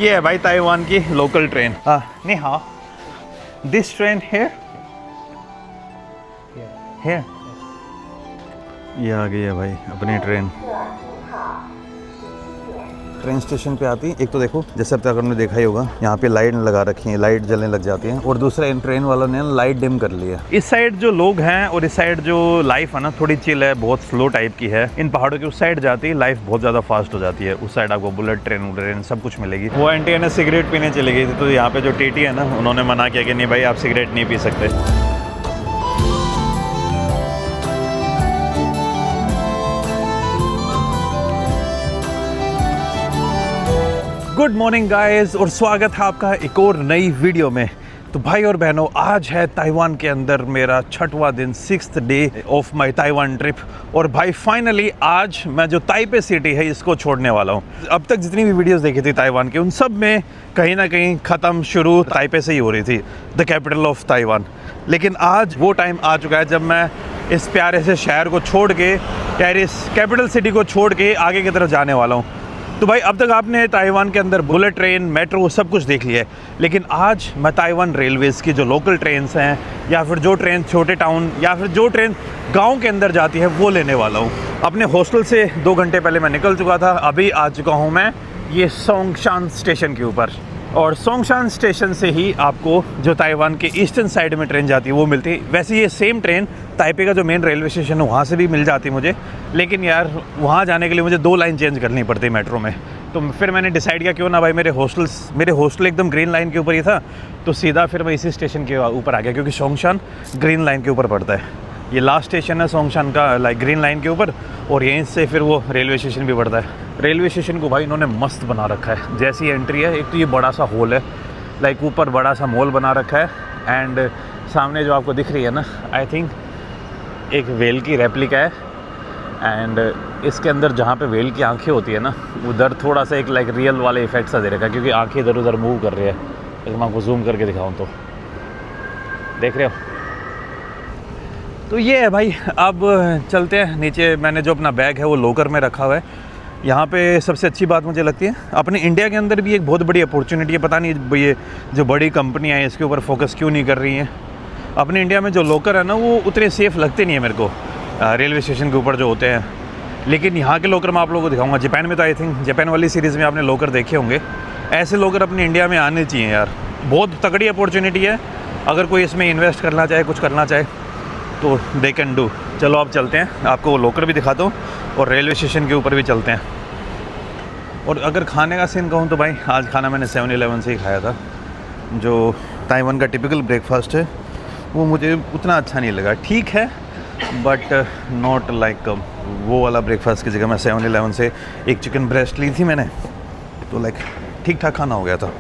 ये है भाई ताइवान की लोकल ट्रेन। नहीं हाँ, दिस ट्रेन है ये आ गई है भाई अपनी ट्रेन। ट्रेन स्टेशन पे आती, एक तो देखो जैसे अब तक आपने देखा ही होगा, यहाँ पे लाइट लगा रखी है, लाइट जलने लग जाती है। और दूसरा इन ट्रेन वालों ने लाइट डिम कर लिया। इस साइड जो लोग हैं और इस साइड जो लाइफ है ना, थोड़ी चिल है, बहुत स्लो टाइप की है। इन पहाड़ों की उस साइड जाती है लाइफ बहुत ज़्यादा फास्ट हो जाती है। उस साइड आपको बुलेट ट्रेन सब कुछ मिलेगी। वो आंटी ने सिगरेट पीने चली गई थी, तो यहाँ पे जो टीटी है ना, उन्होंने मना किया कि नहीं भाई आप सिगरेट नहीं पी सकते। गुड मॉर्निंग गाइस, और स्वागत है आपका एक और नई वीडियो में। तो भाई और बहनों, आज है ताइवान के अंदर मेरा 6वां दिन, 6th day of my Taiwan trip. और भाई फाइनली आज मैं जो ताइपे सिटी है इसको छोड़ने वाला हूँ। अब तक जितनी भी वीडियोस देखी थी ताइवान की, उन सब में कहीं ना कहीं ख़त्म शुरू ताइपे से ही हो रही थी, द कैपिटल ऑफ ताइवान। लेकिन आज वो टाइम आ चुका है जब मैं इस प्यारे से शहर को छोड़ के, इस कैपिटल सिटी को छोड़ के आगे की तरफ जाने वाला हूँ। तो भाई अब तक आपने ताइवान के अंदर बुलेट ट्रेन, मेट्रो सब कुछ देख लिया है, लेकिन आज मैं ताइवान रेलवेज़ की जो लोकल ट्रेन्स हैं, या फिर जो ट्रेन छोटे टाउन, या फिर जो ट्रेन गांव के अंदर जाती है, वो लेने वाला हूँ। अपने हॉस्टल से 2 घंटे पहले मैं निकल चुका था। अभी आ चुका हूँ मैं ये सोंगशान स्टेशन के ऊपर। और सोंगशान स्टेशन से ही आपको जो ताइवान के ईस्टर्न साइड में ट्रेन जाती है वो मिलती है। वैसे ये सेम ट्रेन ताइपे का जो मेन रेलवे स्टेशन है वहाँ से भी मिल जाती मुझे, लेकिन यार वहाँ जाने के लिए मुझे 2 लाइन चेंज करनी पड़ती मेट्रो में। तो फिर मैंने डिसाइड किया क्यों ना भाई, मेरे हॉस्टल एकदम ग्रीन लाइन के ऊपर ही था, तो सीधा फिर मैं इसी स्टेशन के ऊपर आ गया, क्योंकि सोंगशान ग्रीन लाइन के ऊपर पड़ता है। ये लास्ट स्टेशन है सोंगशान का, लाइक ग्रीन लाइन के ऊपर, और यहीं से फिर वो रेलवे स्टेशन भी पड़ता है। रेलवे स्टेशन को भाई इन्होंने मस्त बना रखा है। जैसी एंट्री है, एक तो ये बड़ा सा हॉल है, लाइक ऊपर बड़ा सा मॉल बना रखा है, एंड सामने जो आपको दिख रही है ना, आई थिंक एक वेल की रेप्लिका है। एंड इसके अंदर जहाँ पे वेल की आंखें होती है ना, उधर थोड़ा सा एक लाइक रियल वाले इफेक्ट सा दे रखा है, क्योंकि आंखें इधर उधर मूव कर रही है। अगर मैं आपको जूम करके दिखाऊँ तो देख रहे हो। तो ये है भाई, अब चलते हैं नीचे। मैंने जो अपना बैग है वो लॉकर में रखा हुआ है। यहाँ पे सबसे अच्छी बात मुझे लगती है, अपने इंडिया के अंदर भी एक बहुत बड़ी अपॉर्चुनिटी है। पता नहीं ये जो बड़ी कंपनियाँ हैं इसके ऊपर फोकस क्यों नहीं कर रही हैं। अपने इंडिया में जो लॉकर है ना, वो उतने सेफ़ लगते नहीं है मेरे को, रेलवे स्टेशन के ऊपर जो होते हैं। लेकिन यहाँ के लॉकर मैं आप लोगों को दिखाऊंगा। जापान में तो आई थिंक जापान वाली सीरीज़ में आपने लॉकर देखे होंगे, ऐसे लॉकर अपने इंडिया में आने चाहिए यार। बहुत तगड़ी अपॉर्चुनिटी है, अगर कोई इसमें इन्वेस्ट करना चाहे, कुछ करना चाहे तो दे कैन डू। चलो अब चलते हैं, आपको वो लॉकर भी दिखाता हूँ और रेलवे स्टेशन के ऊपर भी चलते हैं। और अगर खाने का सीन कहूँ तो भाई आज खाना मैंने 7-Eleven से ही खाया था। जो ताइवान का टिपिकल ब्रेकफास्ट है वो मुझे उतना अच्छा नहीं लगा। ठीक है, बट नॉट लाइक वो वाला ब्रेकफास्ट की जगह मैं 7-Eleven से एक चिकन ब्रेस्ट ली थी मैंने, तो लाइक ठीक ठाक खाना हो गया था।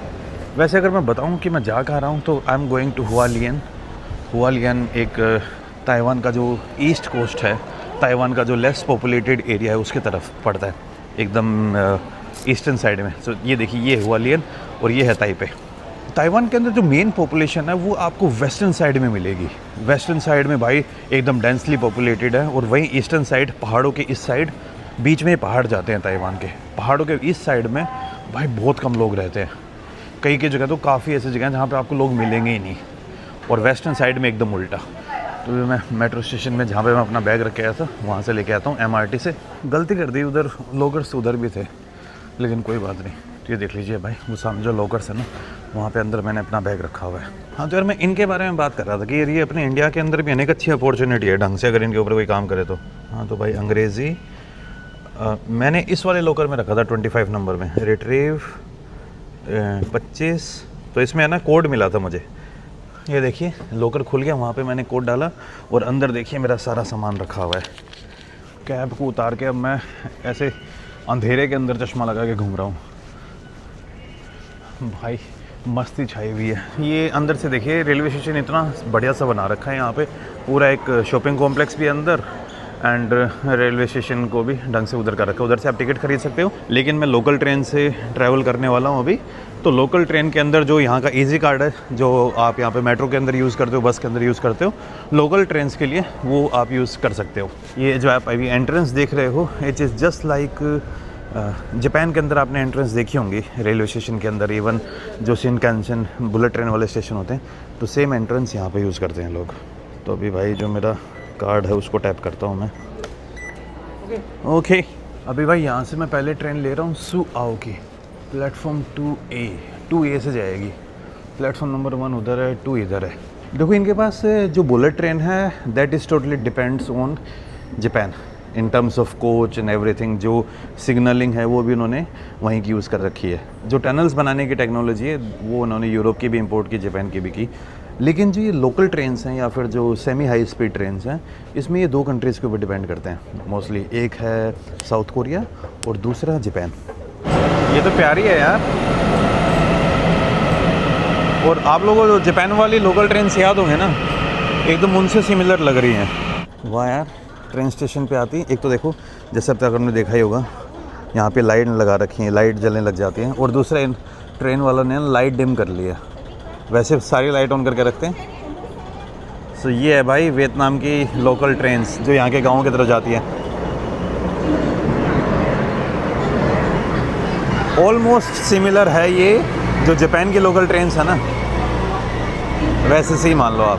वैसे अगर मैं बताऊँ कि मैं जा कहाँ रहा हूँ, तो I am going to Hualien एक ताइवान का जो ईस्ट कोस्ट है, ताइवान का जो लेस पॉपुलेटेड एरिया है उसके तरफ पड़ता है, एकदम ईस्टर्न साइड में। तो ये देखिए, ये हुआलियन और ये है ताइपे। ताइवान के अंदर जो मेन पॉपुलेशन है वो आपको वेस्टर्न साइड में मिलेगी। वेस्टर्न साइड में भाई एकदम डेंसली पॉपुलेटेड है, और वहीं ईस्टर्न साइड, पहाड़ों के इस साइड, बीच में पहाड़ जाते हैं ताइवान के, पहाड़ों के इस साइड में भाई बहुत कम लोग रहते हैं। कई जगह तो काफ़ी ऐसी जगह हैं जहाँ पर आपको लोग मिलेंगे ही नहीं, और वेस्टर्न साइड में एकदम उल्टा। तो मैं मेट्रो स्टेशन में जहाँ पे मैं अपना बैग रख के आया था वहाँ से लेके आता हूँ MRT से। गलती कर दी, उधर लॉकर्स उधर भी थे, लेकिन कोई बात नहीं। तो ये देख लीजिए भाई, वो सामने जो लॉकर्स है ना, वहाँ पे अंदर मैंने अपना बैग रखा हुआ है। हाँ, तो यार मैं इनके बारे में बात कर रहा था कि यार ये अपने इंडिया के अंदर भी अनेक अच्छी अपॉर्चुनिटी है ढंग से, अगर इनके ऊपर कोई काम करे तो। हाँ, तो भाई अंग्रेज़ी मैंने इस वाले लॉकर में रखा था 25 नंबर में, रिट्रीव 25। तो इसमें है ना कोड मिला था मुझे। ये देखिए लॉकर खुल गया, वहाँ पे मैंने कोड डाला और अंदर देखिए मेरा सारा सामान रखा हुआ है। कैब को उतार के अब मैं ऐसे अंधेरे के अंदर चश्मा लगा के घूम रहा हूँ। भाई मस्ती छाई हुई है। ये अंदर से देखिए रेलवे स्टेशन इतना बढ़िया सा बना रखा है। यहाँ पे पूरा एक शॉपिंग कॉम्प्लेक्स भी अंदर, एंड रेलवे स्टेशन को भी ढंग से उधर कर रखा है। उधर से आप टिकट खरीद सकते हो, लेकिन मैं लोकल ट्रेन से ट्रैवल करने वाला हूँ अभी। तो लोकल ट्रेन के अंदर जो यहाँ का इजी कार्ड है, जो आप यहाँ पे मेट्रो के अंदर यूज़ करते हो, बस के अंदर यूज़ करते हो, लोकल ट्रेन्स के लिए वो आप यूज़ कर सकते हो। ये जो आप अभी एंट्रेंस देख रहे हो, it is just like Japan के अंदर आपने एंट्रेंस देखी होंगी रेलवे स्टेशन के अंदर, इवन जो शिनकानसेन बुलेट ट्रेन वाले स्टेशन होते हैं तो सेम एंट्रेंस यहाँ पे यूज़ करते हैं लोग। तो अभी भाई जो मेरा कार्ड है उसको टैप करता हूँ मैं। ओके अभी भाई यहाँ से मैं पहले ट्रेन ले रहा हूँ सुआओ की, प्लेटफॉर्म 2A से जाएगी। प्लेटफॉर्म नंबर 1 उधर है, 2 इधर है। देखो इनके पास जो बुलेट ट्रेन है that is totally depends on Japan in terms of coach and everything. जो सिग्नलिंग है वो भी उन्होंने वहीं की यूज़ कर रखी है। जो टनल्स बनाने की टेक्नोलॉजी है वो उन्होंने यूरोप की भी इंपोर्ट की, जापान की भी की। लेकिन जो ये लोकल ट्रेन्स हैं या फिर जो सेमी हाई स्पीड ट्रेन्स हैं इसमें ये 2 कंट्रीज़ के ऊपर डिपेंड करते हैं मोस्टली। एक है साउथ कोरिया और दूसरा जापान। ये तो प्यारी है यार। और आप लोगों को जो जापान वाली लोकल ट्रेन से याद होंगे ना, एकदम उनसे सिमिलर लग रही हैं। वाह यार, ट्रेन स्टेशन पे आती एक तो देखो जैसे अब तक आपने देखा ही होगा यहाँ पे लाइट लगा रखी है, लाइट जलने लग जाती हैं। और दूसरा ट्रेन वालों ने लाइट डिम कर लिया, वैसे सारी लाइट ऑन करके रखते हैं। सो ये है भाई वियतनाम की लोकल ट्रेन्स जो यहाँ के गाँव की तरफ जाती हैं। ऑलमोस्ट सिमिलर है ये जो जापान की लोकल ट्रेन्स है ना, वैसे से ही मान लो आप।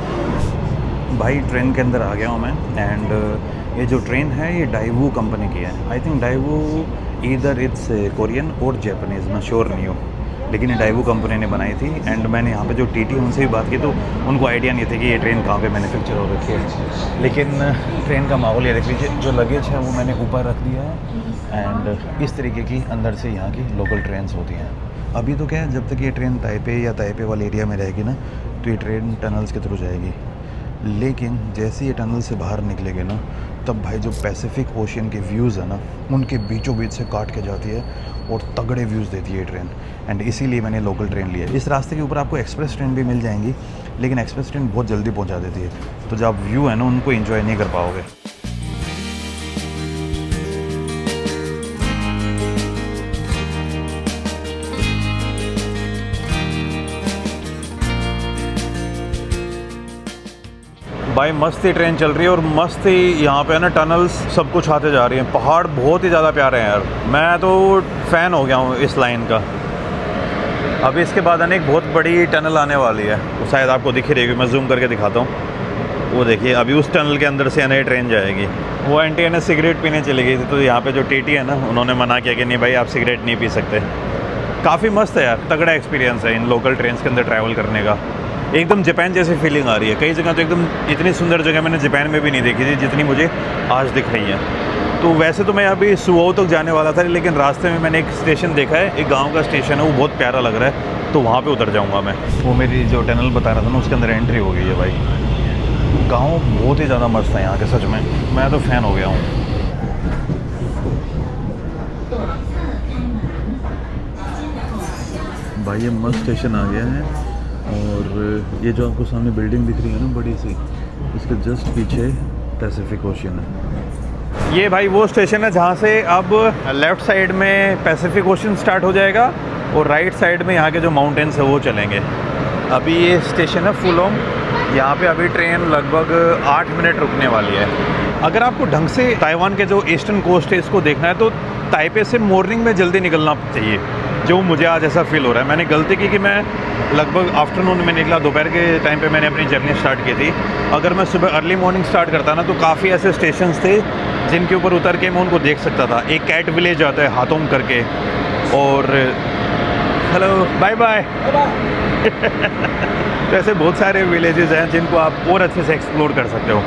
भाई ट्रेन के अंदर आ गया हूँ मैं एंड ये जो ट्रेन है ये डाइवू कंपनी की है। I think Daewoo either it's Korean और जापानीज़, मैं श्योर नहीं हूँ, लेकिन ये डाइवू कंपनी ने बनाई थी। एंड मैंने यहाँ पे जो टीटी उनसे भी बात की तो उनको आइडिया नहीं था कि ये ट्रेन कहाँ पे मैन्युफैक्चर हो रखी है। लेकिन ट्रेन का माहौल ये देख लीजिए, जो लगेज है वो मैंने ऊपर रख दिया है एंड इस तरीके की अंदर से यहाँ की लोकल ट्रेन्स होती हैं। अभी तो क्या है, जब तक ये ट्रेन ताइपे या ताइपे वाले एरिया में रहेगी ना तो ये ट्रेन टनल्स के थ्रू जाएगी। लेकिन जैसे ये टनल से बाहर निकलेंगे ना तब भाई जो पैसिफिक ओशियन के व्यूज़ है ना उनके बीचों बीच से काट के जाती है और तगड़े व्यूज़ देती है ये ट्रेन। एंड इसीलिए मैंने लोकल ट्रेन लिया। इस रास्ते के ऊपर आपको एक्सप्रेस ट्रेन भी मिल जाएंगी, लेकिन एक्सप्रेस ट्रेन बहुत जल्दी पहुंचा देती है, तो जो आप व्यू है ना उनको एंजॉय नहीं कर पाओगे। भाई मस्त ही ट्रेन चल रही है और मस्त ही यहाँ पे है ना टनल्स सब कुछ आते जा रही हैं। पहाड़ बहुत ही ज़्यादा प्यारे हैं यार, मैं तो फ़ैन हो गया हूँ इस लाइन का। अभी इसके बाद है ना एक बहुत बड़ी टनल आने वाली है, वो शायद आपको दिख ही रहेगी, मैं जूम करके दिखाता हूँ। वो देखिए अभी उस टनल के अंदर से है ना ये ट्रेन जाएगी। वो आंटी है ना सिगरेट पीने चली गई थी, तो यहाँ पे जो टीटी है ना उन्होंने मना किया कि नहीं भाई आप सिगरेट नहीं पी सकते। काफ़ी मस्त है यार, तगड़ा एक्सपीरियंस है इन लोकल ट्रेन के अंदर ट्रैवल करने का। एकदम जापान जैसी फीलिंग आ रही है। कई जगह तो एकदम इतनी सुंदर जगह मैंने जापान में भी नहीं देखी थी जितनी मुझे आज दिख रही है। तो वैसे तो मैं अभी सुओ तक जाने वाला था, लेकिन रास्ते में मैंने एक स्टेशन देखा है, एक गांव का स्टेशन है, वो बहुत प्यारा लग रहा है, तो वहाँ पे उतर जाऊँगा मैं। वो मेरी जो टनल बता रहा था ना उसके अंदर एंट्री हो गई है भाई। गाँव बहुत ही ज़्यादा मस्त है यहाँ के, सच में मैं तो फ़ैन हो गया हूँ। भाई ये मस्त स्टेशन आ गया है और ये जो आपको सामने बिल्डिंग दिख रही है ना बड़ी सी, इसके जस्ट पीछे पैसिफिक ओशियन है। ये भाई वो स्टेशन है जहाँ से अब लेफ़्ट साइड में पैसिफिक ओशियन स्टार्ट हो जाएगा और राइट साइड में यहाँ के जो माउंटेन्स है वो चलेंगे। अभी ये स्टेशन है फुलोंग, यहाँ पे अभी ट्रेन लगभग 8 मिनट रुकने वाली है। अगर आपको ढंग से ताइवान के जो ईस्टर्न कोस्ट है इसको देखना है तो ताइपे से मॉर्निंग में जल्दी निकलना चाहिए, जो मुझे आज ऐसा फील हो रहा है। मैंने गलती की कि मैं लगभग आफ्टरनून में निकला, दोपहर के टाइम पे मैंने अपनी जर्नी स्टार्ट की थी। अगर मैं सुबह अर्ली मॉर्निंग स्टार्ट करता ना तो काफ़ी ऐसे स्टेशंस थे जिनके ऊपर उतर के मैं उनको देख सकता था। एक कैट विलेज आता है हाथोंग करके, और हेलो बाय बाय तो ऐसे बहुत सारे विलेजेस हैं जिनको आप और अच्छे से एक्सप्लोर कर सकते हो।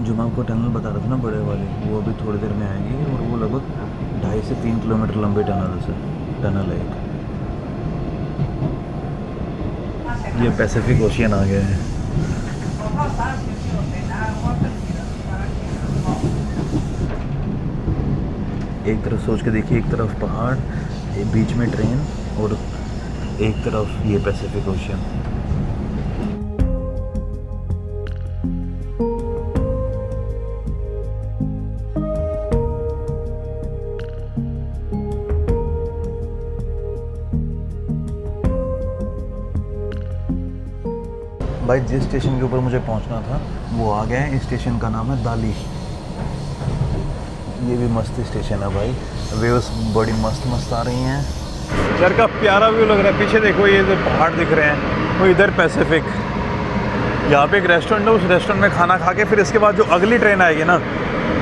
जो मैं आपको टनल बता रहा था ना बड़े वाले, वो अभी थोड़ी देर में आएंगी और वो लगभग 2.5 से 3 किलोमीटर लंबे टनल है एक। ये पैसिफिक ओशियन आ गया है। एक तरफ सोच के देखिए, एक तरफ पहाड़, एक बीच में ट्रेन और एक तरफ ये पैसिफिक ओशियन। भाई जिस स्टेशन के ऊपर मुझे पहुंचना था वो आ गया है। इस स्टेशन का नाम है दाली। ये भी मस्त स्टेशन है भाई, वेव्स बड़ी मस्त मस्त आ रही हैं। यार का प्यारा व्यू लग रहा है, पीछे देखो ये जो पहाड़ दिख रहे हैं, वो इधर पैसिफिक। यहाँ पे एक रेस्टोरेंट है, उस रेस्टोरेंट में खाना खा के फिर इसके बाद जो अगली ट्रेन आएगी ना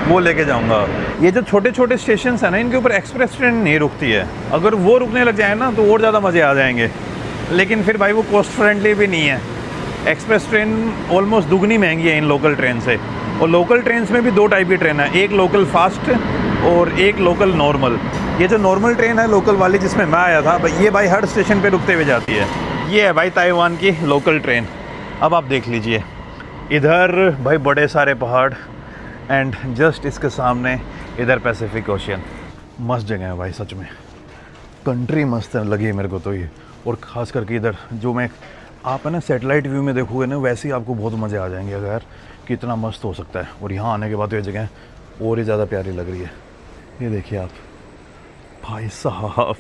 वो लेके जाऊँगा। ये जो छोटे छोटे स्टेशन है ना, इनके ऊपर एक्सप्रेस ट्रेन नहीं रुकती है। अगर वो रुकने लग जाए ना तो और ज़्यादा मज़े आ जाएंगे, लेकिन फिर भाई वो कॉस्ट फ्रेंडली भी नहीं है। एक्सप्रेस ट्रेन ऑलमोस्ट दुगनी महंगी है इन लोकल ट्रेन से। और लोकल ट्रेन में भी दो टाइप की ट्रेन है, एक लोकल फास्ट और एक लोकल नॉर्मल। ये जो नॉर्मल ट्रेन है लोकल वाली जिसमें मैं आया था, ये भाई हर स्टेशन पे रुकते हुए जाती है। ये है भाई ताइवान की लोकल ट्रेन। अब आप देख लीजिए, इधर भाई बड़े सारे पहाड़ एंड जस्ट इसके सामने इधर पैसिफिक ओशियन। मस्त जगह है भाई, सच में कंट्री मस्त लगी है मेरे को तो ये। और ख़ास करके इधर जो मैं आप है ना सैटेलाइट व्यू में देखोगे ना, वैसे ही आपको बहुत मज़े आ जाएंगे अगर कितना मस्त हो सकता है। और यहाँ आने के बाद तो ये जगह और ही ज़्यादा प्यारी लग रही है। ये देखिए आप भाई साहब,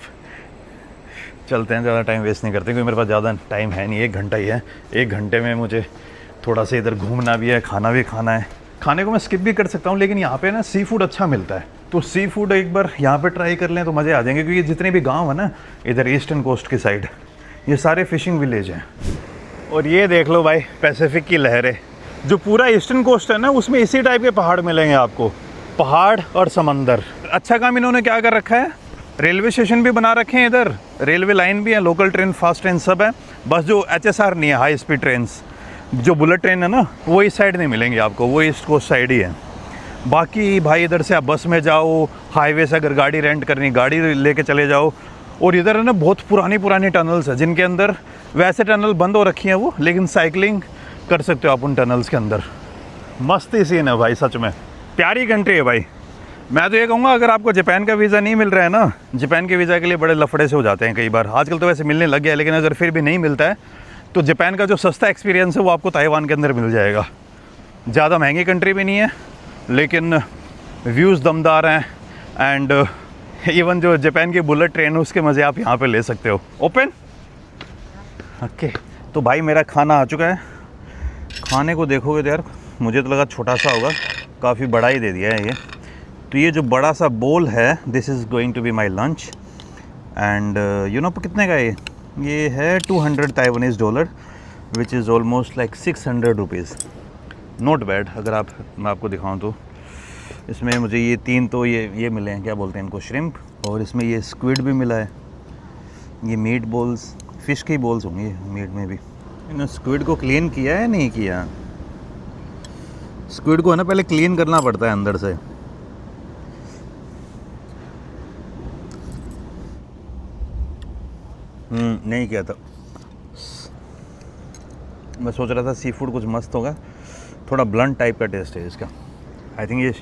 चलते हैं, ज़्यादा टाइम वेस्ट नहीं करते क्योंकि मेरे पास ज़्यादा टाइम है नहीं, 1 घंटा ही है। 1 घंटे में मुझे थोड़ा सा इधर घूमना भी है, खाना भी खाना है। खाने को मैं स्किप भी कर सकता हूँ, लेकिन यहाँ पे ना सी फूड अच्छा मिलता है, तो सी फूड एक बार यहाँ पे ट्राई कर लें तो मज़े आ जाएंगे। क्योंकि जितने भी गांव है ना इधर ईस्टर्न कोस्ट की साइड, ये सारे फिशिंग विलेज हैं। और ये देख लो भाई पैसिफिक की लहरें। जो पूरा ईस्टर्न कोस्ट है ना उसमें इसी टाइप के पहाड़ मिलेंगे आपको, पहाड़ और समंदर। अच्छा काम इन्होंने क्या कर रखा है, रेलवे स्टेशन भी बना रखे हैं, इधर रेलवे लाइन भी है, लोकल ट्रेन फास्ट ट्रेन सब है। बस जो HSR नहीं है, हाई स्पीड ट्रेन, जो बुलेट ट्रेन है ना वो इस साइड नहीं मिलेंगी आपको, वो ईस्ट कोस्ट साइड ही है। बाकी भाई इधर से आप बस में जाओ, हाईवे से अगर गाड़ी रेंट करनी गाड़ी लेके चले जाओ। और इधर है ना बहुत पुरानी पुरानी टनल्स है, जिनके अंदर वैसे टनल बंद हो रखी हैं वो, लेकिन साइकिलिंग कर सकते हो आप उन टनल्स के अंदर। मस्त ही सीन है भाई, सच में प्यारी कंट्री है भाई। मैं तो ये कहूँगा अगर आपको जापान का वीज़ा नहीं मिल रहा है ना, जापान के वीज़ा के लिए बड़े लफड़े से हो जाते हैं कई बार, आजकल तो वैसे मिलने लग गया है, लेकिन अगर फिर भी नहीं मिलता है तो जापान का जो सस्ता एक्सपीरियंस है वो आपको ताइवान के अंदर मिल जाएगा। ज़्यादा महंगी कंट्री भी नहीं है, लेकिन व्यूज़ दमदार हैं। एंड इवन जो जापान की बुलेट ट्रेन है उसके मज़े आप यहाँ पे ले सकते हो। Open okay. तो भाई मेरा खाना आ चुका है। खाने को देखोगे तो यार मुझे तो लगा छोटा सा होगा, काफ़ी बड़ा ही दे दिया है ये। तो ये जो बड़ा सा बोल है, this is going to be my lunch. And you know कितने का ये है 200 Taiwanese dollar, which is almost like 600 rupees. Not bad. अगर आप मैं आपको दिखाऊं तो इसमें मुझे ये 3 तो ये मिले हैं, क्या बोलते हैं इनको, श्रिम्प, और इसमें ये स्क्विड भी मिला है। ये मीट बॉल्स, फ़िश की बॉल्स होंगी मीट में भी। इन्होंने स्क्विड को क्लीन किया है नहीं किया? स्क्विड को है ना पहले क्लीन करना पड़ता है अंदर से। नहीं किया था। मैं सोच रहा था सी फूड कुछ मस्त होगा, थोड़ा ब्लंट टाइप का टेस्ट है इसका। आई थिंक ये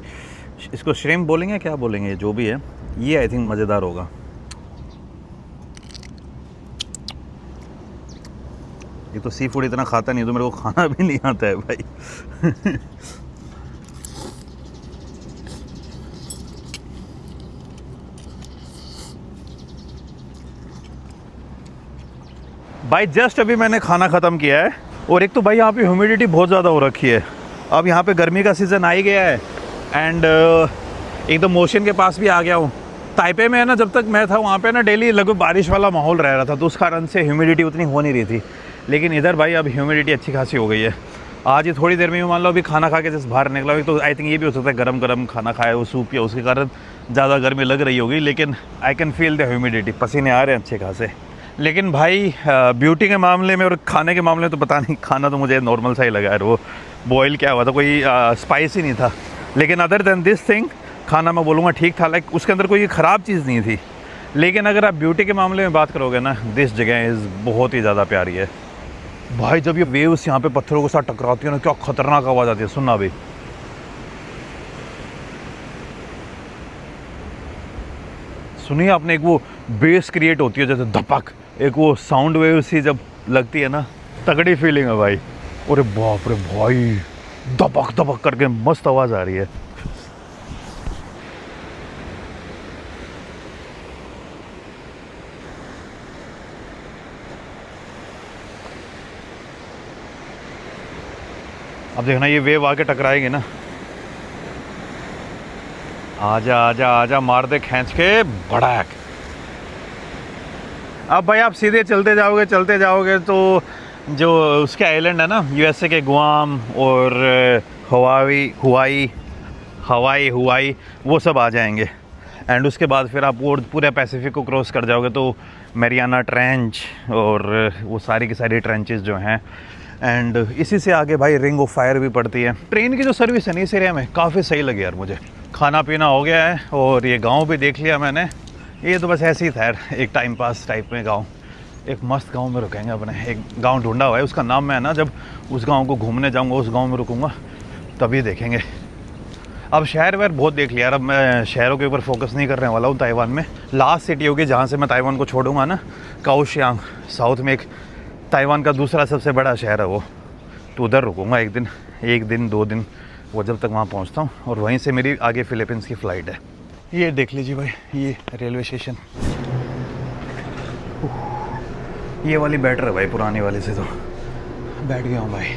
इसको श्रिम्प बोलेंगे, क्या बोलेंगे, जो भी है ये आई थिंक मज़ेदार होगा। ये तो सी फूड इतना खाता नहीं, तो मेरे को खाना भी नहीं आता है भाई। भाई जस्ट अभी मैंने खाना ख़त्म किया है। और एक तो भाई यहाँ पे ह्यूमिडिटी बहुत ज़्यादा हो रखी है। अब यहाँ पे गर्मी का सीज़न आ ही गया है। एंड एकदम ओशन के पास भी आ गया हूँ। ताइपे में है ना, जब तक मैं था वहाँ पे ना डेली लगभग बारिश वाला माहौल रह रहा था, तो उस कारण से ह्यूमिडिटी उतनी हो नहीं रही थी। लेकिन इधर भाई अब ह्यूमिडिटी अच्छी खासी हो गई है। आज ही थोड़ी देर में मान लो अभी खाना खा के जैसे बाहर निकला हुई, तो आई थिंक ये भी हो सकता है गरम गरम खाना खाया वो सूप या उसके कारण ज़्यादा गर्मी लग रही होगी। लेकिन I can feel the humidity, पसीने आ रहे हैं अच्छे खासे। लेकिन भाई ब्यूटी के मामले में और खाने के मामले में तो पता नहीं, खाना तो मुझे नॉर्मल सा ही लगा यार। वो बॉयल क्या हुआ था, कोई स्पाइसी नहीं था। लेकिन अदर देन दिस थिंग खाना मैं बोलूँगा ठीक था, लाइक उसके अंदर कोई ख़राब चीज़ नहीं थी। लेकिन अगर आप ब्यूटी के मामले में बात करोगे ना, दिस जगह इज़ बहुत ही ज़्यादा प्यारी है भाई। जब ये वेव्स यहाँ पे पत्थरों के साथ टकराती है ना, क्या खतरनाक आवाज़ आती है, सुनना भी। सुनिए आपने, एक वो बेस क्रिएट होती है जैसे धपक, एक वो साउंड वेव सी जब लगती है ना, तगड़ी फीलिंग है भाई। अरे बाप रे भाई, धपक धपक करके मस्त आवाज़ आ रही है। अब देखना ये वेव आके टकराएगी ना, आजा आजा आजा, मार दे खींच के भड़ाक। अब भाई आप सीधे चलते जाओगे तो जो उसके आइलैंड है ना, यूएसए के गुआम और हवाई वो सब आ जाएंगे। एंड उसके बाद फिर आप वो पूरे पैसिफिक को क्रॉस कर जाओगे तो मैरियाना ट्रेंच और वो सारी की सारी ट्रेंचेस जो हैं। एंड इसी से आगे भाई रिंग ऑफ फायर भी पड़ती है। ट्रेन की जो सर्विस है ना इस एरिया में काफ़ी सही लगी यार मुझे। खाना पीना हो गया है और ये गांव भी देख लिया मैंने। ये तो बस ऐसे ही था एक टाइम पास टाइप में गांव। एक मस्त गांव में रुकेंगे अपने। एक गांव ढूंढा हुआ है, उसका नाम मैं ना जब उस गांव को घूमने जाऊंगा उस गांव में रुकूंगा तभी देखेंगे। अब शहर वहर बहुत देख लिया यार, अब मैं शहरों के ऊपर फोकस नहीं करने वाला हूँ। ताइवान में लास्ट सिटी होगी जहाँ से मैं ताइवान को छोड़ूंगा ना, काओशियांग। साउथ में एक ताइवान का दूसरा सबसे बड़ा शहर है वो, तो उधर रुकूंगा एक दिन 2 दिन, वो जब तक वहाँ पहुँचता हूँ। और वहीं से मेरी आगे फ़िलीपींस की फ़्लाइट है। ये देख लीजिए भाई, ये रेलवे स्टेशन। ये वाली बेटर है भाई पुरानी वाली से, तो बैठ गया हूँ भाई।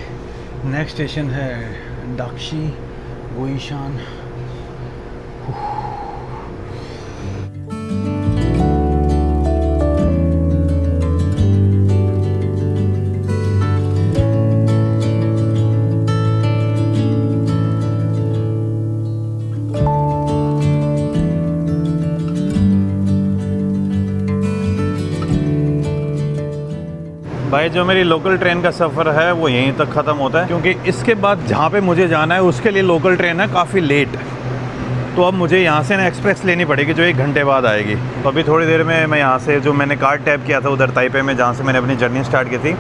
नेक्स्ट स्टेशन है दाक्षी गोईशान। भाई जो मेरी लोकल ट्रेन का सफ़र है वो यहीं तक ख़त्म होता है, क्योंकि इसके बाद जहाँ पे मुझे जाना है उसके लिए लोकल ट्रेन है काफ़ी लेट। तो अब मुझे यहाँ से ना एक्सप्रेस लेनी पड़ेगी जो 1 घंटे बाद आएगी। तो अभी थोड़ी देर में मैं यहाँ से जो मैंने कार्ड टैप किया था उधर ताइपे में, जहाँ से मैंने अपनी जर्नी स्टार्ट की थी,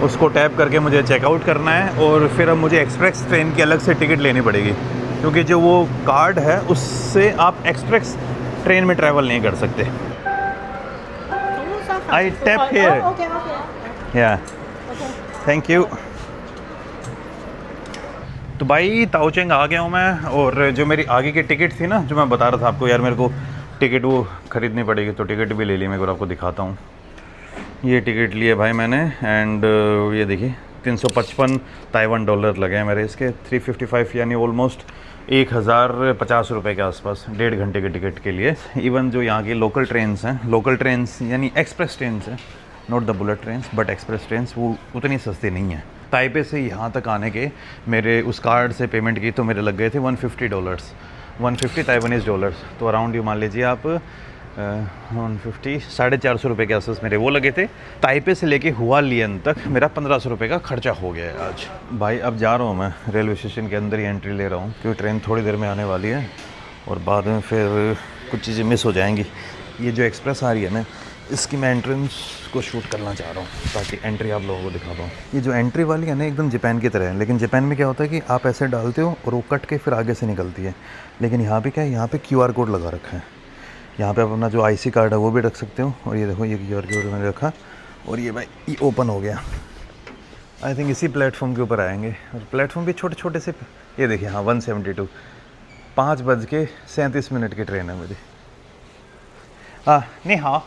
उसको टैप करके मुझे चेकआउट करना है। और फिर अब मुझे एक्सप्रेस ट्रेन की अलग से टिकट लेनी पड़ेगी, क्योंकि जो वो कार्ड है उससे आप एक्सप्रेस ट्रेन में ट्रैवल नहीं कर सकते। आई टैप हियर। या थैंक यू। तो भाई ताओचेंग आ गया हूँ मैं। और जो मेरी आगे की टिकट थी ना, जो मैं बता रहा था आपको यार मेरे को टिकट वो ख़रीदनी पड़ेगी, तो टिकट भी ले ली मैं, आपको दिखाता हूँ। ये टिकट लिए भाई मैंने। एंड ये देखिए 355 ताइवान डॉलर लगे हैं मेरे इसके, 355 यानी ऑलमोस्ट 1050 रुपये के आसपास 1.5 घंटे के टिकट के लिए। इवन जो यहाँ की लोकल ट्रेन्स हैं, लोकल ट्रेन्स यानी एक्सप्रेस ट्रेन्स हैं, not the bullet trains but express trains, वो उतनी सस्ती नहीं है। ताइपे से यहाँ तक आने के मेरे उस कार्ड से पेमेंट की तो मेरे लग गए थे $150, 150 ताइवानीज़ डॉलर्स। तो अराउंड ये मान लीजिए आप 150 450 रुपये के आसपास मेरे वो लगे थे। ताइपे से लेके हुआलियन तक मेरा 1500 रुपये का खर्चा हो गया है आज। भाई अब जा रहा हूँ मैं रेलवे स्टेशन के अंदर ही एंट्री ले रहा हूँ, क्योंकि ट्रेन थोड़ी देर में आने वाली है और बाद में फिर कुछ चीज़ें मिस हो जाएंगी। ये जो एक्सप्रेस आ रही है ना, इसकी मैं एंट्रेंस को शूट करना चाह रहा हूँ ताकि एंट्री आप लोगों को दिखा पाऊँ। ये जो एंट्री वाली है ना एकदम जापान की तरह है, लेकिन जापान में क्या होता है कि आप ऐसे डालते हो और वो कट के फिर आगे से निकलती है। लेकिन यहाँ पे क्या है, यहाँ पे QR कोड लगा रखा है। यहाँ पे आप अपना जो IC कार्ड है वो भी रख सकते हो। और ये देखो ये QR कोड मैंने रखा और ये भाई ये ओपन हो गया। आई थिंक इसी प्लेटफॉर्म के ऊपर आएंगे। और प्लेटफॉर्म भी छोटे छोटे से, ये देखिए हाँ 172, 5:37 की ट्रेन है मेरी। नहीं हाँ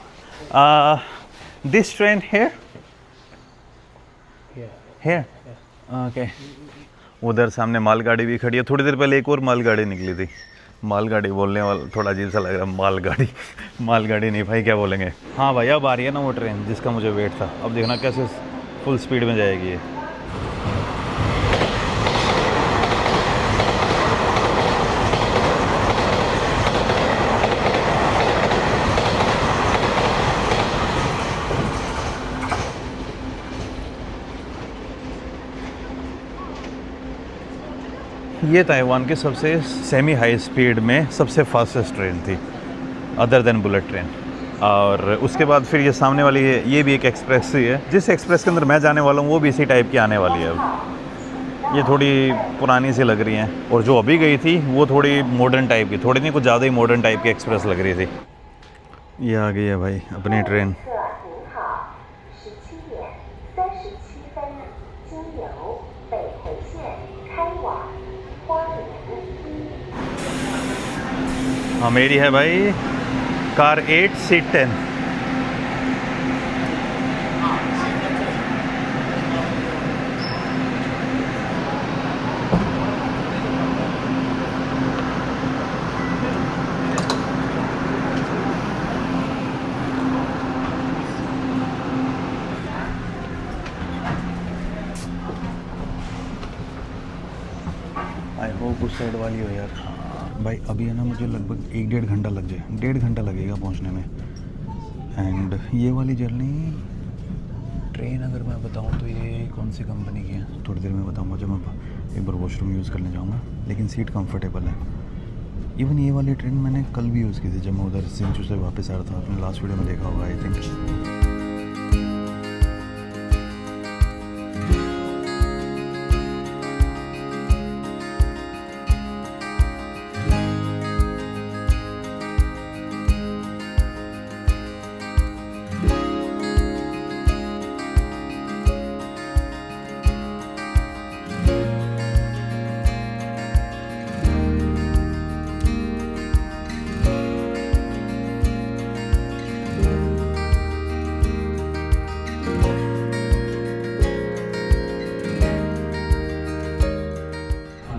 this train here? Here? Okay. उधर सामने मालगाड़ी भी खड़ी है। थोड़ी देर पहले एक और मालगाड़ी निकली थी। मालगाड़ी बोलने वाला थोड़ा अजीब सा लग रहा है, मालगाड़ी। मालगाड़ी नहीं भाई, क्या बोलेंगे। हाँ भाई अब आ रही है ना वो ट्रेन जिसका मुझे वेट था। अब देखना कैसे फुल स्पीड में जाएगी ये। ये ताइवान की सबसे सेमी हाई स्पीड में सबसे फास्टेस्ट ट्रेन थी अदर देन बुलेट ट्रेन। और उसके बाद फिर ये सामने वाली ये भी एक एक्सप्रेस ही है। जिस एक्सप्रेस के अंदर मैं जाने वाला हूँ वो भी इसी टाइप की आने वाली है। अब ये थोड़ी पुरानी सी लग रही हैं, और जो अभी गई थी वो थोड़ी मॉडर्न टाइप की, थोड़ी नहीं कुछ ज़्यादा ही मॉडर्न टाइप की एक्सप्रेस लग रही थी। ये आ गई है भाई अपनी ट्रेन। हाँ मेरी है भाई कार 8 सीट 10। उस साइड वाली हो यार। भाई अभी है ना मुझे लगभग 1-1.5 घंटा लग जाए, 1.5 घंटा लगेगा पहुंचने में। एंड ये वाली जर्नी ट्रेन अगर मैं बताऊं तो ये कौन सी कंपनी की है थोड़ी देर में बताऊंगा जब मैं एक बार वॉशरूम यूज़ करने जाऊंगा। लेकिन सीट कंफर्टेबल है। इवन ये वाली ट्रेन मैंने कल भी यूज़ की थी जब मैं उधर सिंचू से वापस आ रहा था। आपने लास्ट वीडियो में देखा होगा आई थिंक।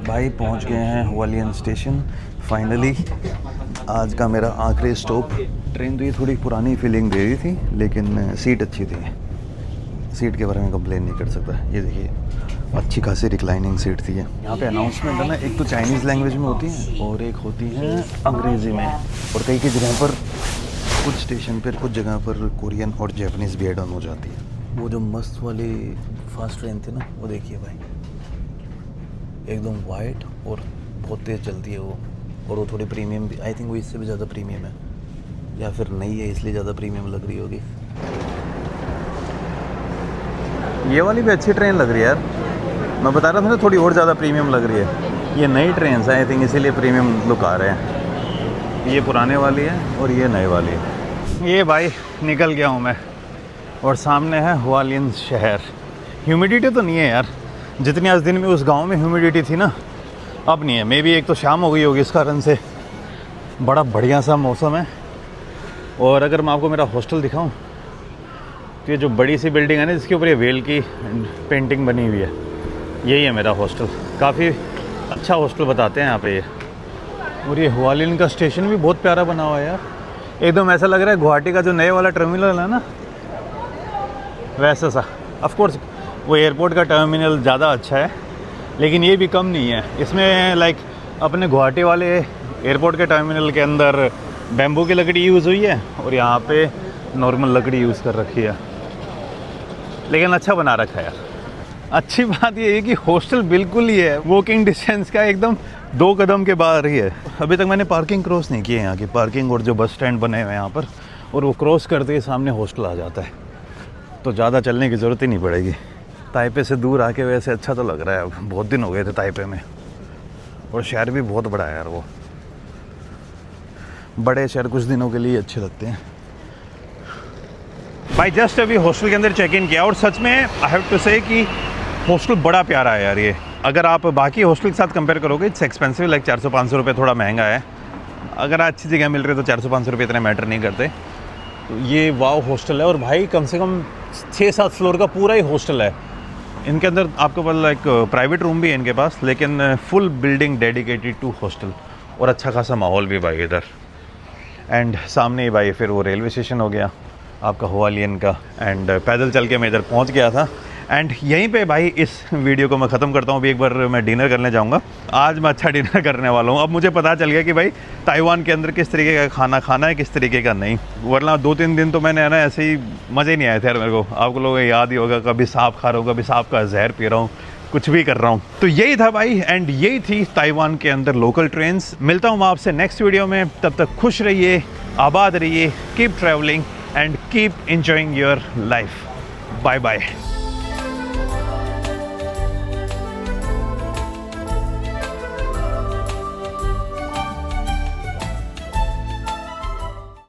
भाई पहुंच गए हैं हुआलियन स्टेशन फाइनली। आज का मेरा आखिरी स्टॉप। ट्रेन तो ये थोड़ी पुरानी फीलिंग दे रही थी लेकिन सीट अच्छी थी। सीट के बारे में कंप्लेन नहीं कर सकता। ये देखिए अच्छी खासी रिक्लाइनिंग सीट थी। यहाँ पे अनाउंसमेंट है ना, एक तो चाइनीज़ लैंग्वेज में होती है और एक होती है अंग्रेज़ी में। और कई जगह पर कुछ स्टेशन पर कुछ जगह पर कोरियन और जैपनीज़ भी एड ऑन हो जाती है। वो जो मस्त वाली फास्ट ट्रेन थी ना वो देखिए भाई, एकदम वाइट और बहुत तेज़ चलती है वो। और वो थोड़ी प्रीमियम भी, आई थिंक वो इससे भी ज़्यादा प्रीमियम है या फिर नहीं है इसलिए ज़्यादा प्रीमियम लग रही होगी। ये वाली भी अच्छी ट्रेन लग रही है यार। मैं बता रहा था ना थोड़ी और ज़्यादा प्रीमियम लग रही है। ये नई ट्रेन है आई थिंक इसीलिए प्रीमियम लुक आ रहे हैं। ये पुराने वाली है और ये नए वाली है। ये भाई निकल गया हूँ मैं और सामने है हुआलियन शहर। ह्यूमिडिटी तो नहीं है यार जितनी आज दिन में उस गांव में ह्यूमिडिटी थी ना, अब नहीं है। मे बी एक तो शाम हो गई होगी इस कारण से। बड़ा बढ़िया सा मौसम है। और अगर मैं आपको मेरा हॉस्टल दिखाऊं तो ये जो बड़ी सी बिल्डिंग है ना जिसके ऊपर ये वेल की पेंटिंग बनी हुई है, यही है मेरा हॉस्टल। काफ़ी अच्छा हॉस्टल बताते हैं यहाँ पे ये। और ये हुआलिन का स्टेशन भी बहुत प्यारा बना हुआ है यार। एकदम ऐसा लग रहा है गुवाहाटी का जो नए वाला टर्मिनल है ना वैसा सा। ऑफकोर्स वो एयरपोर्ट का टर्मिनल ज़्यादा अच्छा है लेकिन ये भी कम नहीं है। इसमें लाइक अपने गुवाहाटी वाले एयरपोर्ट के टर्मिनल के अंदर बैम्बू की लकड़ी यूज़ हुई है और यहाँ पे नॉर्मल लकड़ी यूज़ कर रखी है। लेकिन अच्छा बना रखा है यार। अच्छी बात ये है कि हॉस्टल बिल्कुल ही है वॉकिंग डिस्टेंस का, एकदम 2 कदम के बाहर ही है। अभी तक मैंने पार्किंग क्रॉस नहीं की है यहाँ की। पार्किंग और जो बस स्टैंड बने हुए हैं यहाँ पर, और वो क्रॉस करते ही सामने हॉस्टल आ जाता है तो ज़्यादा चलने की ज़रूरत ही नहीं पड़ेगी। ताइपे से दूर आके वैसे अच्छा तो लग रहा है। अब बहुत दिन हो गए थे ताइपे में और शहर भी बहुत बड़ा है यार। वो बड़े शहर कुछ दिनों के लिए अच्छे लगते हैं। भाई जस्ट अभी हॉस्टल के अंदर चेक इन किया और सच में आई हैव टू से कि हॉस्टल बड़ा प्यारा है यार। ये अगर आप बाकी हॉस्टल के साथ कंपेयर करोगे इट्स एक्सपेंसिव, लाइक 400-500 रुपये थोड़ा महंगा है। अगर अच्छी जगह मिल रही है तो 400-500 रुपये इतने मैटर नहीं करते। तो ये वाव हॉस्टल है और भाई कम से कम 6-7 फ्लोर का पूरा ही हॉस्टल है। इनके अंदर आपको पता लाइक प्राइवेट रूम भी है इनके पास, लेकिन full building dedicated to hostel और अच्छा खासा माहौल भी भाई इधर। एंड सामने ही भाई फिर वो रेलवे स्टेशन हो गया आपका हुआलियन का। एंड पैदल चल के मैं इधर पहुंच गया था। एंड यहीं पे भाई इस वीडियो को मैं ख़त्म करता हूँ। अभी एक बार मैं डिनर करने जाऊँगा। आज मैं अच्छा डिनर करने वाला हूँ। अब मुझे पता चल गया कि भाई ताइवान के अंदर किस तरीके का खाना खाना है, किस तरीके का नहीं। वरना 2-3 दिन तो मैंने है ना ऐसे ही मज़े ही नहीं आए थे यार मेरे को। आपको लोगों को याद ही होगा, कभी सांप खा रहा हूँ, कभी सांप का जहर पी रहा हूँ, कुछ भी कर रहा हूँ। तो यही था भाई एंड यही थी ताइवान के अंदर लोकल ट्रेन्स। मिलता हूँ मैं आपसे नेक्स्ट वीडियो में। तब तक खुश रहिए, आबाद रहिए, keep travelling and keep enjoying your life. Bye bye.